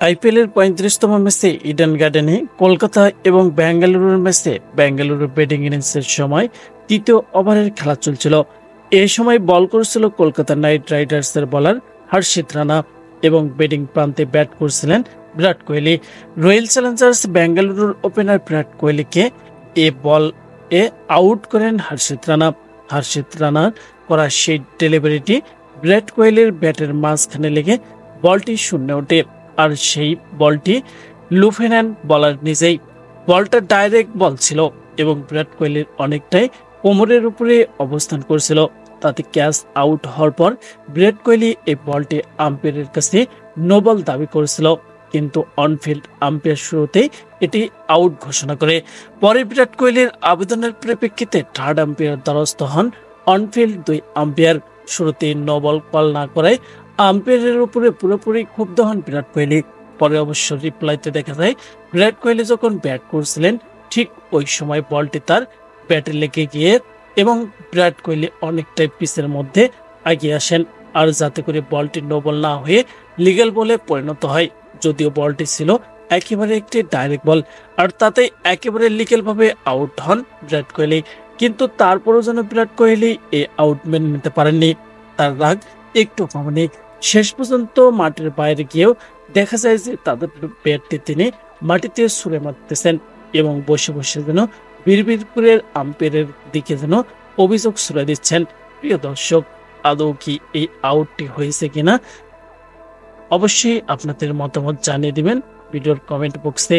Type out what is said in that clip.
আইপিএলের ৩৫তম ম্যাচে ইডেন গার্ডেনে কলকাতা এবং বেঙ্গালুরুর ম্যাচে বেঙ্গালুরু ব্যাটিং ইনিংসের সময় তৃতীয় ওভারের খেলা চলছিল। এ সময় বল করেছিল কলকাতা নাইট রাইডার্সের বোলার হর্ষিত রানা এবং ব্যাটিং প্রান্তে ব্যাট করছিলেন বিরাট কোহলি। রয়্যাল চ্যালেঞ্জার্স বেঙ্গালুরুর ওপেনার বিরাট কোহলিকে এ বল আউট করেন হর্ষিত রানা। হর্ষিত রানার করা সেই ডেলিভারিটি বিরাট কোহলির ব্যাটের মাঝখানে লেগে বলটি শূন্যে ওঠে, আর সেই বলটি লুফে নেন বলার নিজেই। বলটা ডাইরেক্ট বল ছিল এবং বিরাট কোহলির অনেকটাই কোমরের উপরে অবস্থান করছিল। তাতে ক্যাচ আউট হওয়ার পর বিরাট কোহলি এই বলটি আম্পায়ারের কাছে নো বল দাবি করেছিল, কিন্তু অনফিল্ড আম্পায়ার শুরুতেই এটি আউট ঘোষণা করে। পরে বিরাট কোহলির আবেদনের পরিপ্রেক্ষিতে থার্ড আম্পায়ার দ্বারস্থ হন অনফিল্ড দুই আম্পায়ার। শুরুতেই নো বল কল না করায় আম্পায়ারের উপরে পুরোপুরি ক্ষুব্ধ হন বিরাট কোহলি। পরে অবশ্য রিপ্লাইতে দেখা যায় বিরাট কোহলি যখন ব্যাট করছিলেন ঠিক ওই সময় বলটি তার ব্যাটে লেগে গিয়ে এবং বিরাট কোহলি অনেকটাই পিচের মধ্যে এগিয়ে আসেন, আর যাতে করে বলটি নো বল না হয়ে লিগ্যাল বলে পরিণত হয়। যদিও বলটি ছিল একেবারে একটি ডাইরেক্ট বল, আর তাতে একেবারে লিগ্যাল ভাবে আউট হন বিরাট কোহলি। কিন্তু তারপরও যেন বিরাট কোহলি এই আউট মেনে নিতে পারেননি। তার রাগ একটু কমেনি। শেষ পর্যন্ত মাটির বাইরে গিয়েও দেখা যায় যে তাদের ব্যাটটি তিনি মাটিতে ছুঁড়ে মারতেছেন এবং বসে বসে যেন বিড়বিড় করে আম্পায়ারের দিকে যেন অভিযোগ ছুড়ে দিচ্ছেন। প্রিয় দর্শক, আদৌ কি এই আউটটি হয়েছে কিনা অবশ্যই আপনাদের মতামত জানিয়ে দিবেন ভিডিওর কমেন্ট বক্সে।